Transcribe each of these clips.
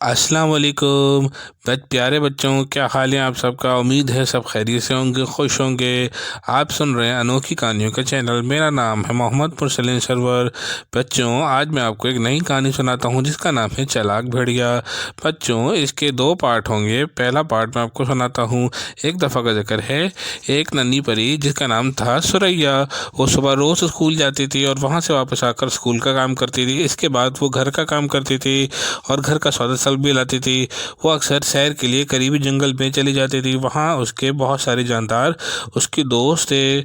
अस्सलाम वालेकुम। प्यारे बच्चों, क्या हाल है आप सबका। उम्मीद है सब खैरियत से होंगे, खुश होंगे। आप सुन रहे हैं अनोखी कहानियों का चैनल। मेरा नाम है मोहम्मद पुरसलीन सरवर। बच्चों, आज मैं आपको एक नई कहानी सुनाता हूँ जिसका नाम है चालाक भेड़िया। बच्चों, इसके दो पार्ट होंगे। पहला पार्ट मैं आपको सुनाता हूँ। एक दफ़ा का जिक्र है, एक नन्ही परी जिसका नाम था सुरैया। वो सुबह रोज़ स्कूल जाती थी और वहाँ से वापस आकर स्कूल का काम करती थी। इसके बाद वो घर का काम करती थी और घर का सौदा साल भी लाती थी। वो अक्सर सैर के लिए करीबी जंगल में चली जाती थी। वहाँ उसके बहुत सारे जानदार उसके दोस्त थे।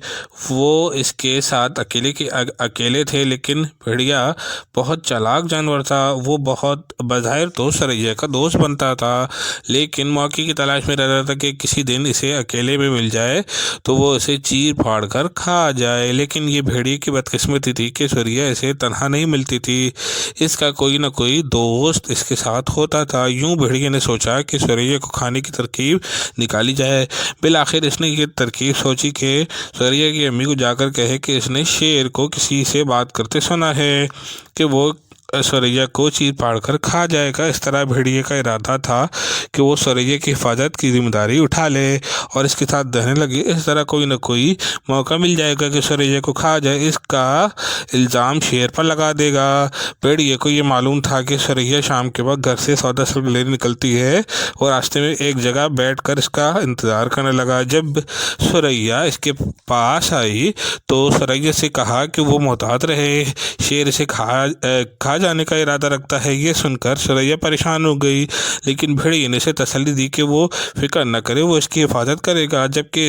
वो इसके साथ अकेले थे, लेकिन भेड़िया बहुत चालाक जानवर था। वो बहुत बज़ाहिर तो सुरैया का दोस्त बनता था, लेकिन मौके की तलाश में रहता था कि किसी दिन इसे अकेले में मिल जाए तो वो इसे चीर फाड़ कर खा जाए। लेकिन ये भेड़िए की बदकिस्मती थी कि सुरैया इसे तनहा नहीं मिलती थी, इसका कोई ना कोई दोस्त इसके साथ होता था। यूं भेड़िए ने सोचा कि सुरैया को खाने की तरकीब निकाली जाए। बिल आखिर इसने ये तरकीब सोची कि सुरैया की अम्मी को जाकर कहे कि इसने शेर को किसी से बात करते सुना है कि वो सुरैया को चीर फाड़ कर खा जाएगा। इस तरह भेड़िए का इरादा था कि वो सुरैया की हिफाजत की जिम्मेदारी उठा ले और इसके साथ रहने लगे। इस तरह कोई ना कोई मौका मिल जाएगा कि सुरैया को खा जाए। इसका इल्ज़ाम शेर पर लगा देगा। भेड़िए को ये मालूम था कि सुरैया शाम के वक्त घर से सौदा सामान लेने निकलती है और रास्ते में एक जगह बैठकर इसका इंतज़ार करने लगा। जब सुरैया इसके पास आई तो सुरैया से कहा कि वो मोहतात रहे, शेर इसे खा जाने का इरादा रखता है। ये सुनकर सुरैया परेशान हो गई, लेकिन भेड़िए ने इसे तसल्ली दी कि वो फिक्र न करे, वो इसकी हिफाजत करेगा। जबकि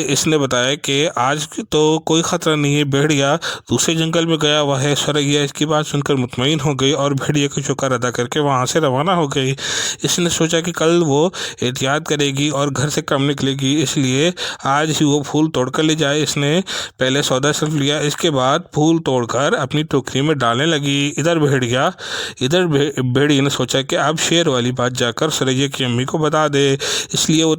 इसने बताया कि आज तो कोई ख़तरा नहीं है, भेड़िया दूसरे जंगल में गया हुआ है। सुरैया इसकी बात सुनकर मुतमईन हो गई और भेड़िए का शुक्र अदा करके वहाँ से रवाना हो गई। इसने सोचा कि कल वो एहतियात करेगी और घर से कम निकलेगी, इसलिए आज ही वो फूल तोड़कर ले जाए। इसने पहले सौदा सिर्फ लिया, इसके बाद फूल तोड़कर अपनी टोकरी में डालने लगी। इधर भेड़िए ने सोचा कि अब शेर वाली बात जाकर सुरैया की अम्मी को बता दे, इसलिए वो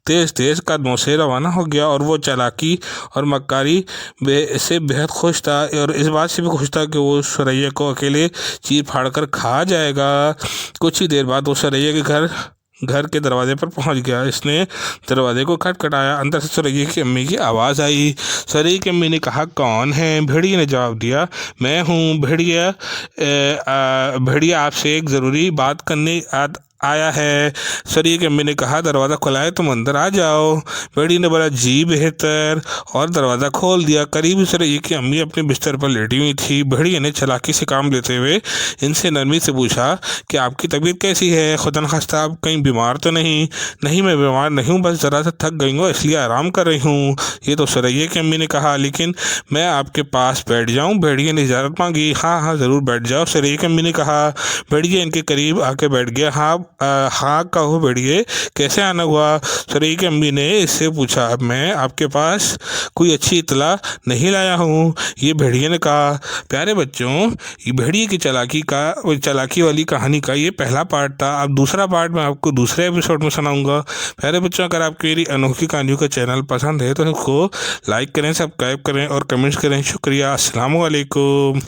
तेज तेज कदमों से रवाना हो गया। और वो चालाकी और मक्कारी से बेहद खुश था और इस बात से भी खुश था कि वो सुरैया को अकेले चीर फाड़ कर खा जाएगा। कुछ ही देर बाद वो सुरैया के घर के दरवाजे पर पहुंच गया। इसने दरवाजे को खटखटाया। अंदर से सुरैया की अम्मी की आवाज़ आई। सुरैया की अम्मी ने कहा, कौन है? भेड़िए ने जवाब दिया, मैं हूँ। भेड़िया आपसे एक ज़रूरी बात करने आया है। सुरैया की अम्मी ने कहा, दरवाज़ा खुला है, तुम अंदर आ जाओ। भेड़िए ने बोला, जी बेहतर, और दरवाज़ा खोल दिया। करीब ही सुरैया की अम्मी अपने बिस्तर पर लेटी हुई थी। भेड़िए ने चालाकी से काम लेते हुए इनसे नरमी से पूछा कि आपकी तबीयत कैसी है? खुदा न खास्ता आप कहीं बीमार तो नहीं? नहीं, मैं बीमार नहीं हूँ, बस ज़रा सा थक गई हूँ, इसलिए आराम कर रही हूँ। ये तो सुरैया की अम्मी ने कहा, लेकिन मैं आपके पास बैठ जाऊँ? भेड़िए ने इजाज़त मांगी। हाँ हाँ, ज़रूर बैठ जाओ, सुरैया की अम्मी ने कहा। भेड़िए इनके करीब आके बैठ गया। हाँ कहो भेड़िए, कैसे आना हुआ? सुरैया की अम्मी ने इससे पूछा। मैं आपके पास कोई अच्छी इतला नहीं लाया हूँ, ये भेड़िए ने कहा। प्यारे बच्चों, ये भेड़िए की चालाकी वाली कहानी का ये पहला पार्ट था। अब दूसरा पार्ट मैं आपको दूसरे एपिसोड में सुनाऊंगा। प्यारे बच्चों, अगर आपको मेरी अनोखी कहानियों का चैनल पसंद है तो उसको लाइक करें, सब्सक्राइब करें और कमेंट्स करें। शुक्रिया। अस्सलाम वालेकुम।